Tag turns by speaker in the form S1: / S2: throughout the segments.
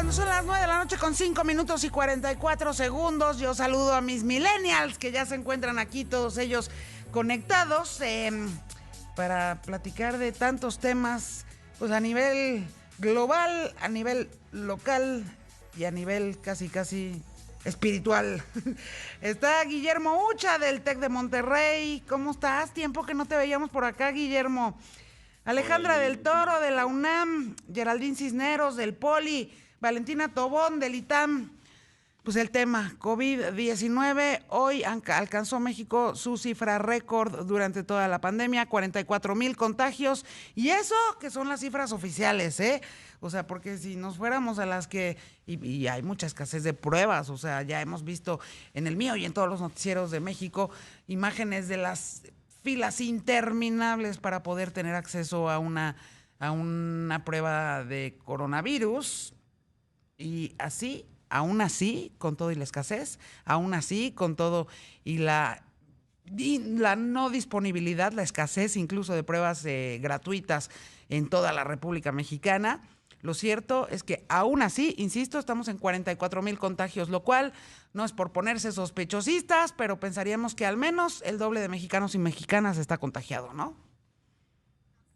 S1: cuando son las 9 de la noche con 5 minutos y 44 segundos. Yo saludo a mis millennials que ya se encuentran aquí, todos ellos conectados, para platicar de tantos temas, pues a nivel global, a nivel local y a nivel casi espiritual. Está Guillermo Ucha del TEC de Monterrey. ¿Cómo estás? Tiempo que no te veíamos por acá, Guillermo. Alejandra del Toro de la UNAM, Geraldine Cisneros del Poli, Valentina Tobón del ITAM. Pues el tema COVID-19, hoy alcanzó México su cifra récord durante toda la pandemia, 44,000 contagios, y eso que son las cifras oficiales, ¿eh? O sea, porque si nos fuéramos a las que, y hay mucha escasez de pruebas, o sea, ya hemos visto en el mío y en todos los noticieros de México imágenes de las filas interminables para poder tener acceso a una prueba de coronavirus, y así, aún así, con todo y la escasez, aún así, con todo y la no disponibilidad, la escasez incluso de pruebas gratuitas en toda la República Mexicana, lo cierto es que aún así, insisto, estamos en 44,000 contagios, lo cual no es por ponerse sospechosistas, pero pensaríamos que al menos el doble de mexicanos y mexicanas está contagiado, ¿no?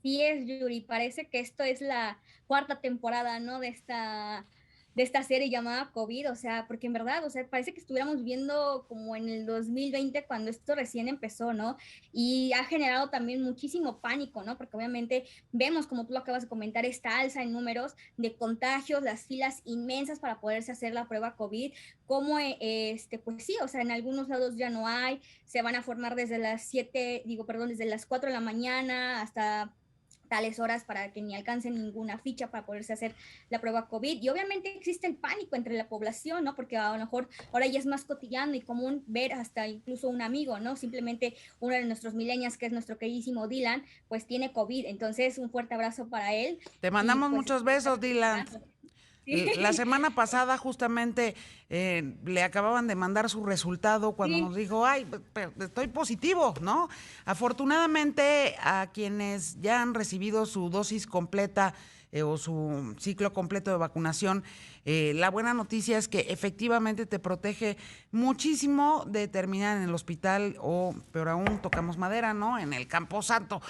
S2: Sí es, Yuri, parece que esto es la cuarta temporada, ¿no? De esta serie llamada COVID, o sea, porque en verdad, o sea, parece que estuviéramos viviendo como en el 2020 cuando esto recién empezó, ¿no? Y ha generado también muchísimo pánico, ¿no? Porque obviamente vemos, como tú lo acabas de comentar, esta alza en números de contagios, las filas inmensas para poderse hacer la prueba COVID, como, pues sí, o sea, en algunos lados ya no hay, se van a formar desde las 7, digo, perdón, desde las 4 de la mañana hasta tales horas para que ni alcancen ninguna ficha para poderse hacer la prueba COVID. Y obviamente existe el pánico entre la población, ¿no? Porque a lo mejor ahora ya es más cotidiano y común ver hasta incluso un amigo, ¿no? Simplemente uno de nuestros millennials, que es nuestro queridísimo Dylan, pues tiene COVID. Entonces, un fuerte abrazo para él.
S1: Te
S2: Y
S1: mandamos
S2: pues
S1: muchos besos, Dylan. La
S2: sí,
S1: semana pasada justamente le acababan de mandar su resultado cuando nos
S2: sí.
S1: dijo, ay, estoy positivo, ¿no? Afortunadamente a quienes ya han recibido su dosis completa o su ciclo completo de vacunación, la buena noticia es que efectivamente te protege muchísimo de terminar en el hospital o, peor aún, tocamos madera, ¿no? En el Camposanto.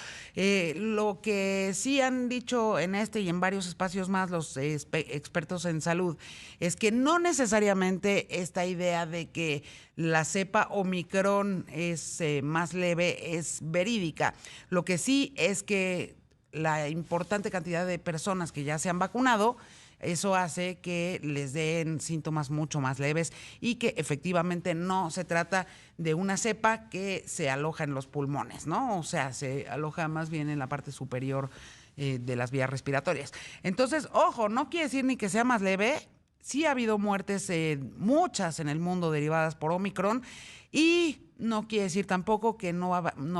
S1: Lo que sí han dicho en este y en varios espacios más los expertos en salud es que no necesariamente esta idea de que la cepa Omicron es más leve es verídica. Lo que sí es que la importante cantidad de personas que ya se han vacunado, eso hace que les den síntomas mucho más leves y que efectivamente no se trata de una cepa que se aloja en los pulmones, ¿no? O sea, se aloja más bien en la parte superior de las vías respiratorias. Entonces, ojo, no quiere decir ni que sea más leve. Sí ha habido muertes, muchas en el mundo derivadas por Omicron, y no quiere decir tampoco que no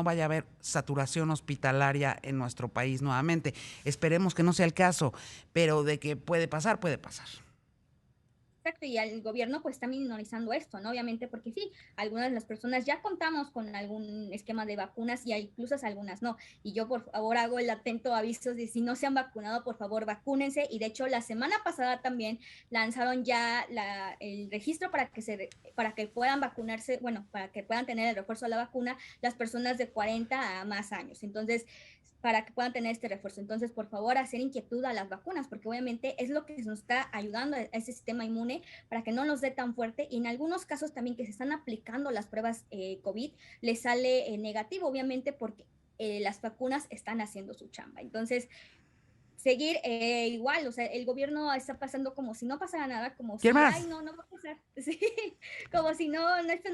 S1: vaya a haber saturación hospitalaria en nuestro país nuevamente. Esperemos que no sea el caso, pero de que puede pasar, puede pasar.
S2: Exacto, y al gobierno pues está minorizando esto, ¿no? Obviamente porque sí, algunas de las personas ya contamos con algún esquema de vacunas y incluso algunas no. Y yo por favor hago el atento aviso de si no se han vacunado, por favor vacúnense. Y de hecho la semana pasada también lanzaron ya el registro para que puedan vacunarse, bueno, para que puedan tener el refuerzo de la vacuna las personas de 40 a más años. Entonces, para que puedan tener este refuerzo. Entonces, por favor, hacer inquietud a las vacunas, porque obviamente es lo que nos está ayudando a ese sistema inmune para que no nos dé tan fuerte. Y en algunos casos también que se están aplicando las pruebas COVID, les sale negativo, obviamente, porque las vacunas están haciendo su chamba. Entonces, seguir igual, o sea, el gobierno está pasando como si no pasara nada, como
S1: ¿Quién
S2: si, ay,
S1: más?
S2: no, no va a pasar, sí, como si esto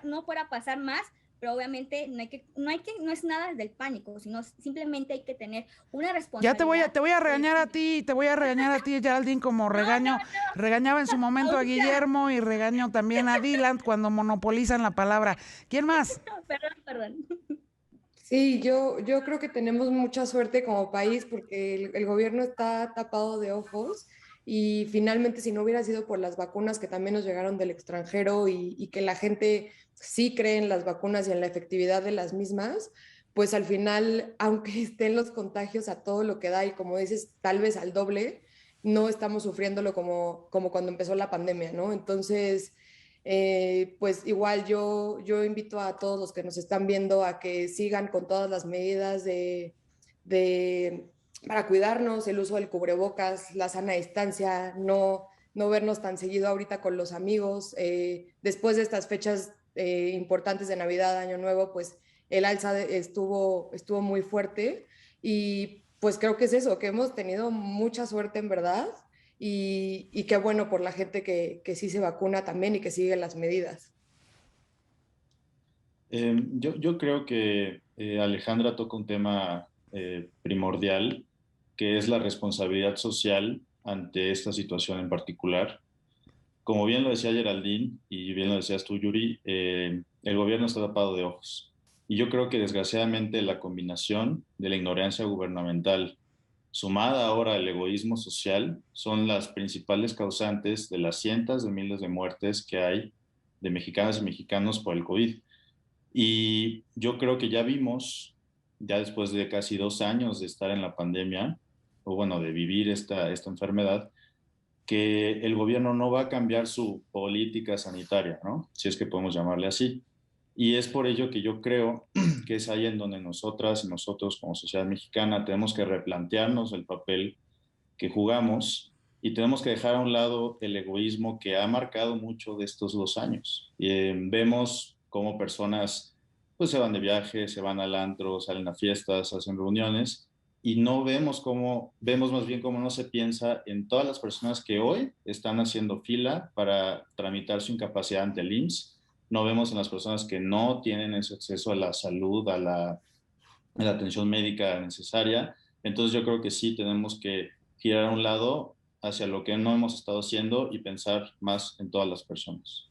S2: no fuera a pasar más, pero obviamente no es nada del pánico, sino simplemente hay que tener una
S1: Ya
S2: responsabilidad.
S1: te voy a regañar a ti, te voy a regañar a ti, Geraldine, como
S2: No,
S1: regañaba en su momento a
S2: ahorita,
S1: Guillermo y regaño también a Dylan cuando monopolizan la palabra. ¿Quién más?
S2: perdón.
S3: Sí, yo creo que tenemos mucha suerte como país porque el gobierno está tapado de ojos y finalmente si no hubiera sido por las vacunas que también nos llegaron del extranjero y que la gente sí cree en las vacunas y en la efectividad de las mismas, pues al final, aunque estén los contagios a todo lo que da y como dices, tal vez al doble, no estamos sufriéndolo como cuando empezó la pandemia, ¿no? Entonces, pues igual yo invito a todos los que nos están viendo a que sigan con todas las medidas de para cuidarnos, el uso del cubrebocas, la sana distancia, no vernos tan seguido ahorita con los amigos. Después de estas fechas importantes de Navidad, Año Nuevo, pues el alza estuvo muy fuerte y pues creo que es eso, que hemos tenido mucha suerte en verdad y qué bueno por la gente que sí se vacuna también y que sigue las medidas.
S4: Yo creo que Alejandra toca un tema primordial, que es la responsabilidad social ante esta situación en particular. Como bien lo decía Geraldine y bien lo decías tú, Yuri, el gobierno está tapado de ojos. Y yo creo que desgraciadamente la combinación de la ignorancia gubernamental sumada ahora al egoísmo social son las principales causantes de las cientos de miles de muertes que hay de mexicanas y mexicanos por el COVID. Y yo creo que ya vimos, ya después de casi 2 años de estar en la pandemia, o bueno, de vivir esta enfermedad, que el gobierno no va a cambiar su política sanitaria, ¿no? Si es que podemos llamarle así. Y es por ello que yo creo que es ahí en donde nosotras y nosotros como sociedad mexicana tenemos que replantearnos el papel que jugamos y tenemos que dejar a un lado el egoísmo que ha marcado mucho de estos 2 años. Vemos cómo personas pues se van de viaje, se van al antro, salen a fiestas, hacen reuniones y no vemos cómo, vemos más bien cómo no se piensa en todas las personas que hoy están haciendo fila para tramitar su incapacidad ante el IMSS. No vemos en las personas que no tienen ese acceso a la salud, a la atención médica necesaria. Entonces yo creo que sí tenemos que girar a un lado hacia lo que no hemos estado haciendo y pensar más en todas las personas.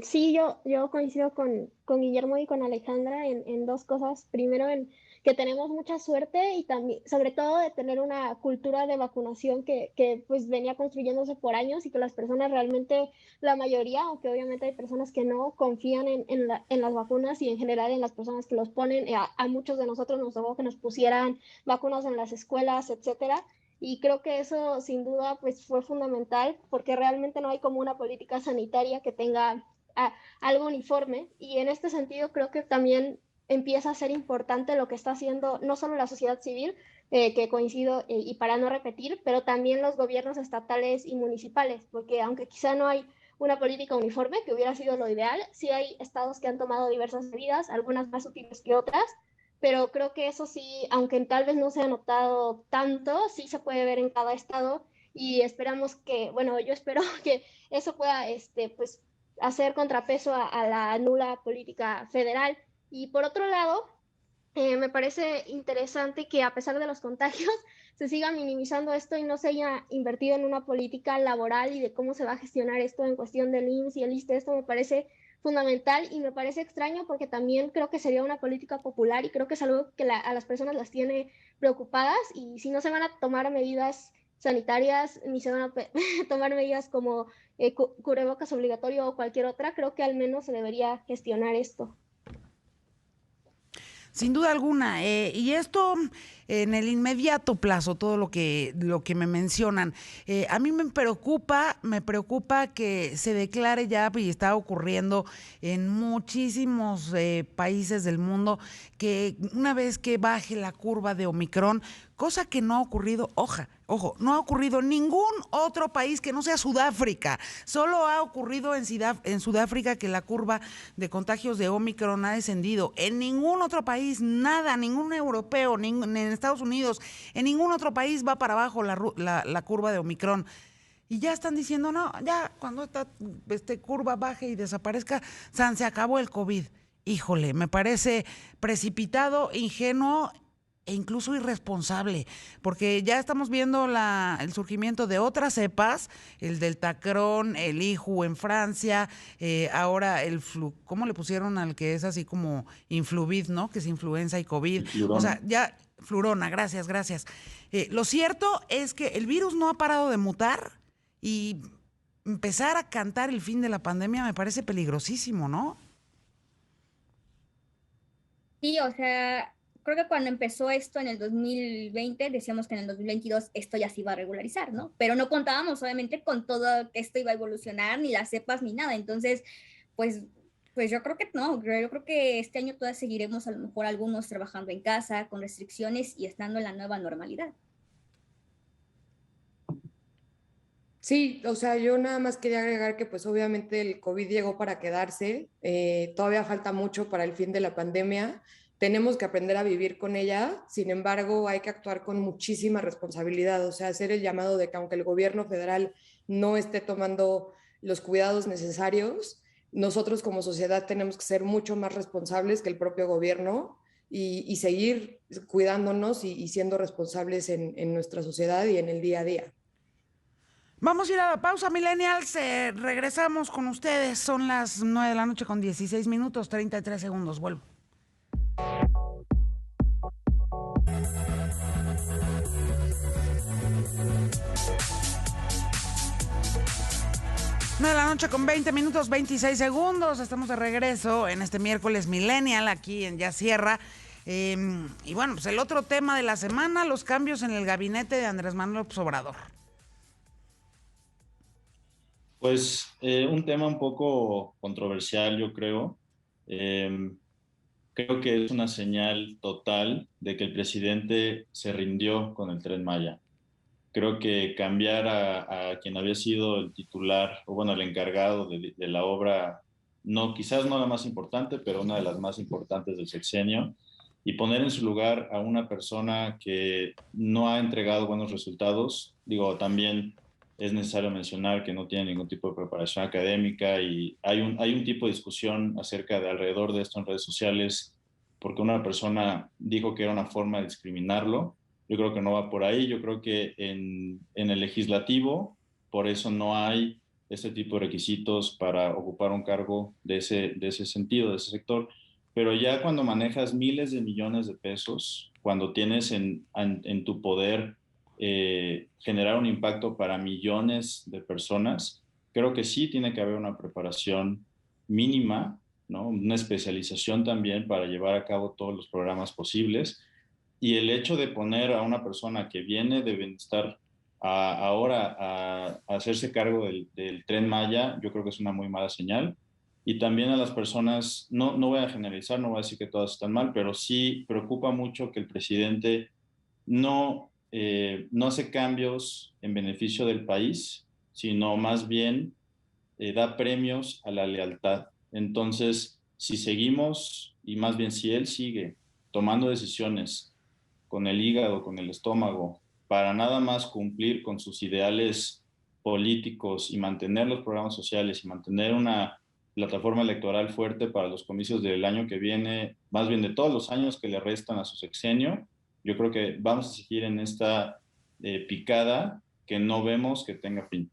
S5: Sí, yo coincido con Guillermo y con Alejandra en dos cosas. Primero, en que tenemos mucha suerte y también, sobre todo, de tener una cultura de vacunación que pues venía construyéndose por años y que las personas realmente, la mayoría, aunque obviamente hay personas que no, confían en las vacunas y en general en las personas que los ponen. A muchos de nosotros nos tocó que nos pusieran vacunas en las escuelas, etcétera. Y creo que eso sin duda pues fue fundamental porque realmente no hay como una política sanitaria que tenga algo uniforme y en este sentido creo que también empieza a ser importante lo que está haciendo no solo la sociedad civil, que coincido, y para no repetir, pero también los gobiernos estatales y municipales, porque aunque quizá no hay una política uniforme, que hubiera sido lo ideal, sí hay estados que han tomado diversas medidas, algunas más útiles que otras, pero creo que eso sí, aunque tal vez no se ha notado tanto, sí se puede ver en cada estado y esperamos que, bueno, yo espero que eso pueda, pues, hacer contrapeso a la nula política federal. Y por otro lado, me parece interesante que a pesar de los contagios se siga minimizando esto y no se haya invertido en una política laboral y de cómo se va a gestionar esto en cuestión del IMSS y el ISSSTE. Esto me parece fundamental y me parece extraño porque también creo que sería una política popular y creo que es algo que a las personas las tiene preocupadas y si no se van a tomar medidas sanitarias ni se van a tomar medidas como cubrebocas obligatorio o cualquier otra, creo que al menos se debería gestionar esto.
S1: Sin duda alguna, y esto en el inmediato plazo, todo lo que me mencionan. A mí me preocupa que se declare ya, y está ocurriendo en muchísimos países del mundo, que una vez que baje la curva de Omicron, cosa que no ha ocurrido, ojo, no ha ocurrido en ningún otro país que no sea Sudáfrica. Solo ha ocurrido en Sudáfrica que la curva de contagios de Omicron ha descendido. En ningún otro país, nada, ningún europeo, ni en Estados Unidos, en ningún otro país va para abajo la curva de Omicron. Y ya están diciendo, no, ya cuando esta curva baje y desaparezca, se acabó el COVID. Híjole, me parece precipitado, ingenuo e incluso irresponsable, porque ya estamos viendo el surgimiento de otras cepas, el Deltacron, el IHU en Francia, ahora el ¿cómo le pusieron al que es así como Influvid, ¿no? Que es influenza y COVID. O sea, ya, Flurona, gracias. Lo cierto es que el virus no ha parado de mutar y empezar a cantar el fin de la pandemia me parece peligrosísimo, ¿no?
S2: Sí, o sea, creo que cuando empezó esto en el 2020, decíamos que en el 2022 esto ya se iba a regularizar, ¿no? Pero no contábamos obviamente con todo que esto iba a evolucionar, ni las cepas, ni nada. Entonces, pues, pues yo creo que no, yo creo que este año todavía seguiremos a lo mejor algunos trabajando en casa, con restricciones y estando en la nueva normalidad.
S3: Sí, o sea, yo nada más quería agregar que pues obviamente el COVID llegó para quedarse, todavía falta mucho para el fin de la pandemia, tenemos que aprender a vivir con ella, sin embargo hay que actuar con muchísima responsabilidad, o sea, hacer el llamado de que aunque el gobierno federal no esté tomando los cuidados necesarios, nosotros como sociedad tenemos que ser mucho más responsables que el propio gobierno y seguir cuidándonos y siendo responsables en nuestra sociedad y en el día a día.
S1: Vamos a ir a la pausa, millennials. Regresamos con ustedes. Son las 9 de la noche con 16 minutos, 33 segundos. Vuelvo. De la noche con 20 minutos, 26 segundos. Estamos de regreso en este miércoles millennial aquí en Ya Sierra. Y bueno, pues el otro tema de la semana, los cambios en el gabinete de Andrés Manuel López Obrador.
S4: Pues un tema un poco controversial, yo creo. Creo que es una señal total de que el presidente se rindió con el Tren Maya. Creo que cambiar a quien había sido el titular, o bueno, el encargado de la obra, no, quizás no la más importante, pero una de las más importantes del sexenio, y poner en su lugar a una persona que no ha entregado buenos resultados. Digo, también es necesario mencionar que no tiene ningún tipo de preparación académica y hay un tipo de discusión acerca de alrededor de esto en redes sociales porque una persona dijo que era una forma de discriminarlo. Yo creo que no va por ahí. Yo creo que en el legislativo, por eso no hay este tipo de requisitos para ocupar un cargo de ese sentido, de ese sector. Pero ya cuando manejas miles de millones de pesos, cuando tienes en tu poder generar un impacto para millones de personas, creo que sí tiene que haber una preparación mínima, ¿no? Una especialización también para llevar a cabo todos los programas posibles. Y el hecho de poner a una persona que viene de bienestar ahora a hacerse cargo del Tren Maya, yo creo que es una muy mala señal. Y también a las personas, no voy a generalizar, no voy a decir que todas están mal, pero sí preocupa mucho que el presidente no hace cambios en beneficio del país, sino más bien da premios a la lealtad. Entonces, si seguimos, y más bien si él sigue tomando decisiones con el hígado, con el estómago, para nada más cumplir con sus ideales políticos y mantener los programas sociales y mantener una plataforma electoral fuerte para los comicios del año que viene, más bien de todos los años que le restan a su sexenio, yo creo que vamos a seguir en esta picada que no vemos que tenga fin.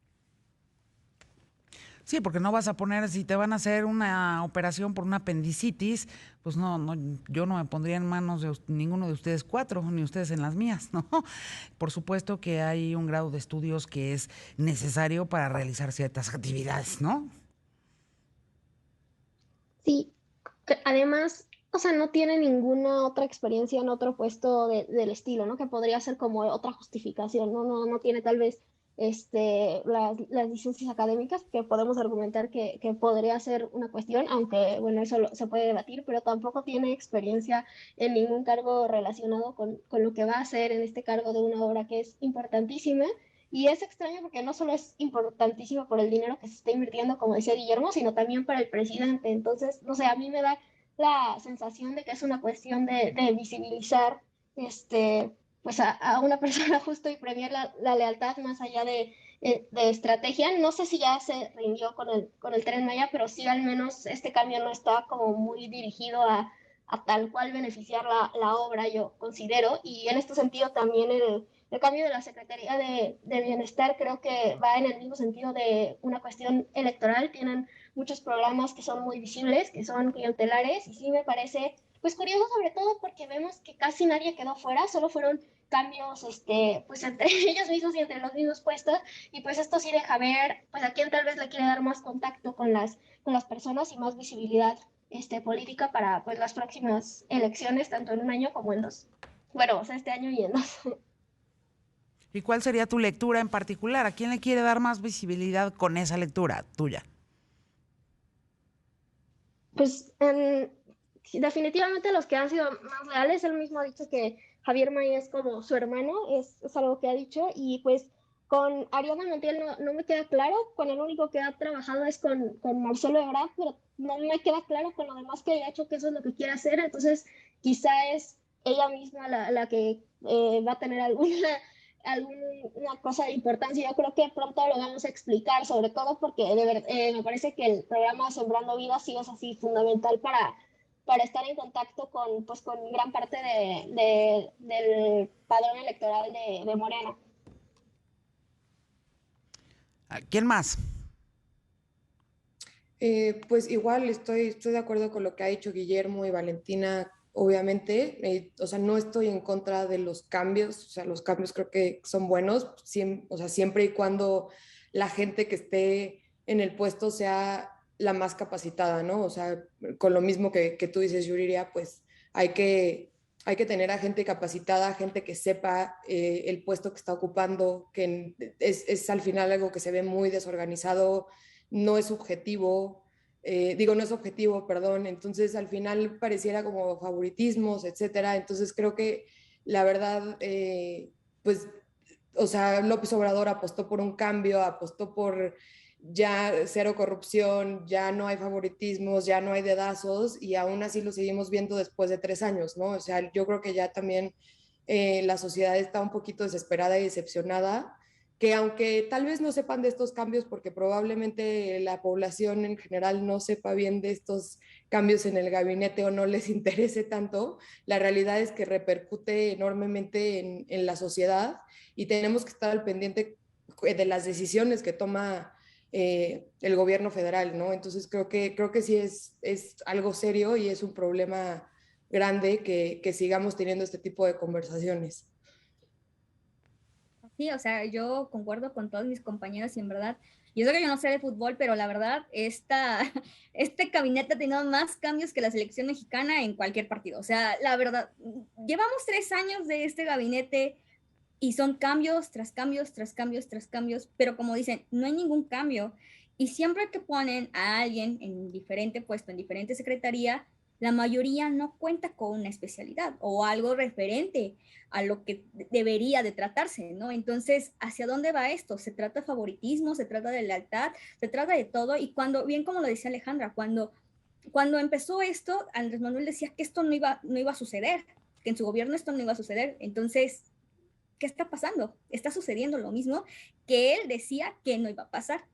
S1: Sí, porque no vas a poner, si te van a hacer una operación por una apendicitis, pues no, yo no me pondría en manos de ninguno de ustedes cuatro, ni ustedes en las mías, ¿no? Por supuesto que hay un grado de estudios que es necesario para realizar ciertas actividades, ¿no?
S5: Sí, además, o sea, no tiene ninguna otra experiencia en otro puesto del estilo, ¿no? Que podría ser como otra justificación, ¿no? No tiene tal vez las licencias académicas, que podemos argumentar que podría ser una cuestión, aunque, bueno, eso se puede debatir, pero tampoco tiene experiencia en ningún cargo relacionado con lo que va a hacer en este cargo de una obra que es importantísima. Y es extraño porque no solo es importantísimo por el dinero que se está invirtiendo, como decía Guillermo, sino también para el presidente. Entonces, no sé, a mí me da la sensación de que es una cuestión de visibilizar pues a una persona justo y premiar la lealtad más allá de estrategia. No sé si ya se rindió con el Tren Maya, pero sí al menos este cambio no está como muy dirigido a tal cual beneficiar la obra, yo considero. Y en este sentido también el cambio de la Secretaría de Bienestar creo que va en el mismo sentido de una cuestión electoral. Tienen muchos programas que son muy visibles, que son clientelares, y sí me parece pues curioso, sobre todo porque vemos que casi nadie quedó fuera, solo fueron cambios pues entre ellos mismos y entre los mismos puestos, y pues esto sí deja ver pues a quién tal vez le quiere dar más contacto con las personas y más visibilidad política para pues las próximas elecciones, tanto en un año como en dos. Bueno, o sea, este año y en dos.
S1: ¿Y cuál sería tu lectura en particular? ¿A quién le quiere dar más visibilidad con esa lectura tuya?
S5: Pues definitivamente los que han sido más leales, él mismo ha dicho que Javier May es como su hermano, es algo que ha dicho, y pues con Ariana Montiel no me queda claro, con el único que ha trabajado es con Marcelo Ebrard, pero no me queda claro con lo demás que ha hecho que eso es lo que quiere hacer, entonces quizá es ella misma la que va a tener alguna cosa de importancia. Yo creo que pronto lo vamos a explicar, sobre todo porque me parece que el programa Sembrando Vida sí es así fundamental para estar en contacto pues, con gran parte del padrón electoral de Morena.
S1: ¿Quién más?
S3: Pues igual estoy de acuerdo con lo que ha dicho Guillermo y Valentina, obviamente, o sea, no estoy en contra de los cambios, o sea, los cambios creo que son buenos, o sea, siempre y cuando la gente que esté en el puesto sea la más capacitada, ¿no? O sea, con lo mismo que tú dices, Yuriria, pues hay que tener a gente capacitada, gente que sepa el puesto que está ocupando, que es al final algo que se ve muy desorganizado, no es subjetivo, no es objetivo, perdón, entonces al final pareciera como favoritismos, etcétera, entonces creo que la verdad, pues, o sea, López Obrador apostó por un cambio, apostó por ya cero corrupción, ya no hay favoritismos, ya no hay dedazos, y aún así lo seguimos viendo después de 3 años, ¿no? O sea, yo creo que ya también la sociedad está un poquito desesperada y decepcionada, que aunque tal vez no sepan de estos cambios, porque probablemente la población en general no sepa bien de estos cambios en el gabinete o no les interese tanto, la realidad es que repercute enormemente en la sociedad y tenemos que estar al pendiente de las decisiones que toma el gobierno federal, ¿no? Entonces creo que sí es algo serio y es un problema grande que sigamos teniendo este tipo de conversaciones.
S2: Sí, o sea, yo concuerdo con todos mis compañeros y en verdad, yo sé que yo no sé de fútbol, pero la verdad, este gabinete ha tenido más cambios que la selección mexicana en cualquier partido. O sea, la verdad, llevamos 3 años de este gabinete y son cambios tras cambios, tras cambios, tras cambios, pero como dicen, no hay ningún cambio. Y siempre que ponen a alguien en diferente puesto, en diferente secretaría, la mayoría no cuenta con una especialidad o algo referente a lo que debería de tratarse, ¿no? Entonces, ¿hacia dónde va esto? ¿Se trata de favoritismo? ¿Se trata de lealtad? ¿Se trata de todo? Y cuando, bien como lo decía Alejandra, cuando empezó esto, Andrés Manuel decía que esto no iba a suceder, que en su gobierno esto no iba a suceder. Entonces, ¿qué está pasando? Está sucediendo lo mismo que él decía que no iba a pasar.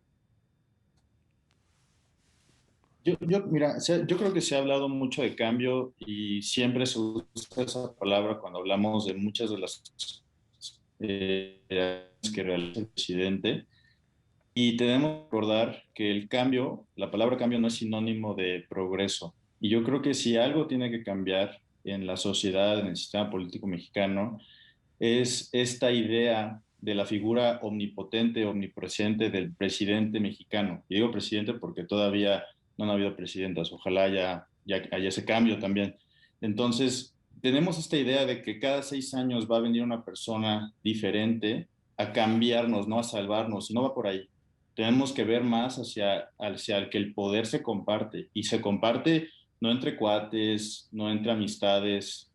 S4: Mira, yo creo que se ha hablado mucho de cambio y siempre se usa esa palabra cuando hablamos de muchas de las que realiza el presidente. Y tenemos que recordar que el cambio, la palabra cambio no es sinónimo de progreso. Y yo creo que si algo tiene que cambiar en la sociedad, en el sistema político mexicano, es esta idea de la figura omnipotente, omnipresente del presidente mexicano. Y digo presidente porque todavía no han habido presidentas. Ojalá ya haya ese cambio también. Entonces, tenemos esta idea de que cada 6 años va a venir una persona diferente a cambiarnos, no a salvarnos, y no va por ahí. Tenemos que ver más hacia el que el poder se comparte, y se comparte no entre cuates, no entre amistades,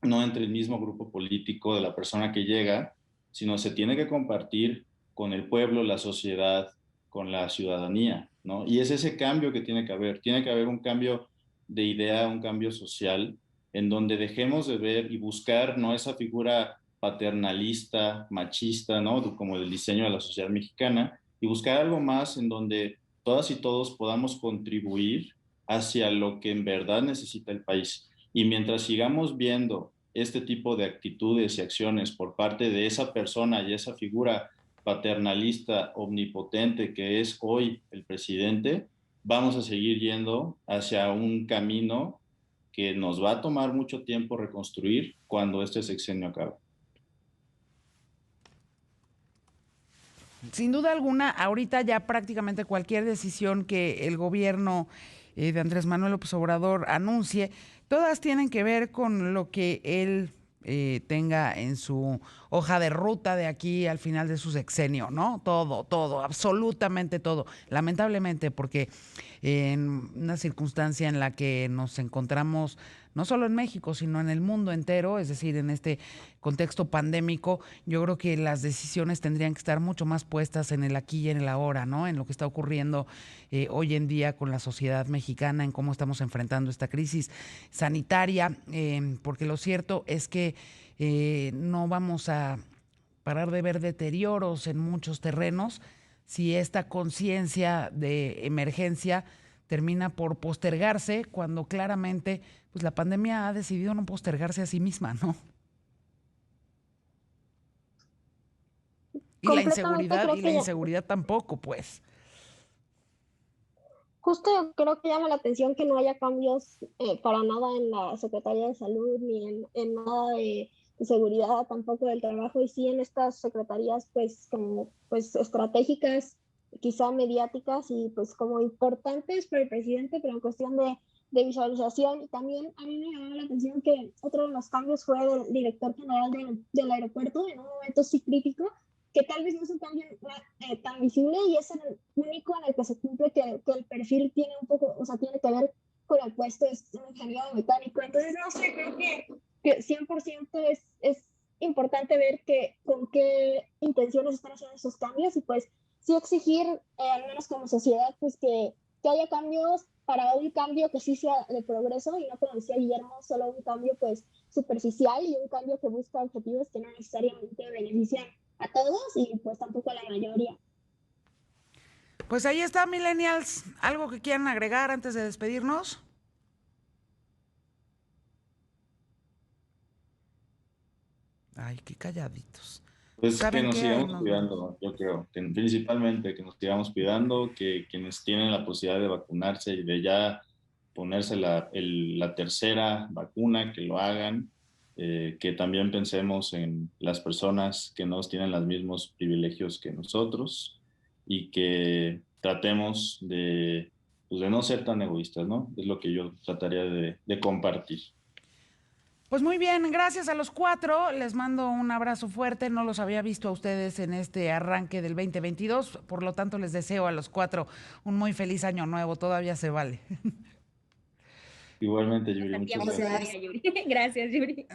S4: no entre el mismo grupo político de la persona que llega, sino se tiene que compartir con el pueblo, la sociedad, con la ciudadanía, ¿no? Y es ese cambio que tiene que haber un cambio de idea, un cambio social, en donde dejemos de ver y buscar, ¿no?, esa figura paternalista, machista, ¿no?, como el diseño de la sociedad mexicana, y buscar algo más en donde todas y todos podamos contribuir hacia lo que en verdad necesita el país. Y mientras sigamos viendo este tipo de actitudes y acciones por parte de esa persona y esa figura paternalista, omnipotente que es hoy el presidente, vamos a seguir yendo hacia un camino que nos va a tomar mucho tiempo reconstruir cuando este sexenio acabe.
S1: Sin duda alguna, ahorita ya prácticamente cualquier decisión que el gobierno de Andrés Manuel López Obrador anuncie, todas tienen que ver con lo que él tenga en su hoja de ruta de aquí al final de su sexenio, ¿no? Todo, absolutamente todo. Lamentablemente, porque en una circunstancia en la que nos encontramos no solo en México, sino en el mundo entero, es decir, en este contexto pandémico, yo creo que las decisiones tendrían que estar mucho más puestas en el aquí y en el ahora, ¿no? En lo que está ocurriendo hoy en día con la sociedad mexicana, en cómo estamos enfrentando esta crisis sanitaria, porque lo cierto es que no vamos a parar de ver deterioros en muchos terrenos si esta conciencia de emergencia termina por postergarse cuando claramente pues la pandemia ha decidido no postergarse a sí misma, ¿no? Y la inseguridad tampoco, pues.
S5: Justo creo que llama la atención que no haya cambios para nada en la Secretaría de Salud ni en nada de seguridad, tampoco del trabajo, y sí en estas secretarías pues como pues estratégicas, quizá mediáticas y pues como importantes para el presidente, pero en cuestión de visualización. Y también a mí me llamó la atención que otro de los cambios fue el director general del aeropuerto en un momento sí crítico, que tal vez no es un cambio tan visible y es el único en el que se cumple que el perfil tiene un poco, o sea, tiene que ver con el puesto, es un ingeniero mecánico. Entonces, no sé, creo que 100% es importante ver con qué intenciones están haciendo esos cambios y pues sí exigir, al menos como sociedad, pues que haya cambios para un cambio que sí sea de progreso y no, como decía Guillermo, solo un cambio pues superficial y un cambio que busca objetivos que no necesariamente benefician a todos y pues tampoco a la mayoría.
S1: Pues ahí está, millennials. ¿Algo que quieran agregar antes de despedirnos? Ay, qué calladitos.
S4: Pues que nos sigamos cuidando, yo creo, que principalmente que nos sigamos cuidando, que quienes tienen la posibilidad de vacunarse y de ya ponerse la tercera vacuna, que lo hagan, que también pensemos en las personas que no tienen los mismos privilegios que nosotros y que tratemos pues de no ser tan egoístas, ¿no? Es lo que yo trataría de compartir.
S1: Pues muy bien, gracias a los 4, les mando un abrazo fuerte, no los había visto a ustedes en este arranque del 2022, por lo tanto les deseo a los 4 un muy feliz año nuevo, todavía se vale.
S4: Igualmente, Yuri, muchas
S2: gracias. Gracias, Yuri.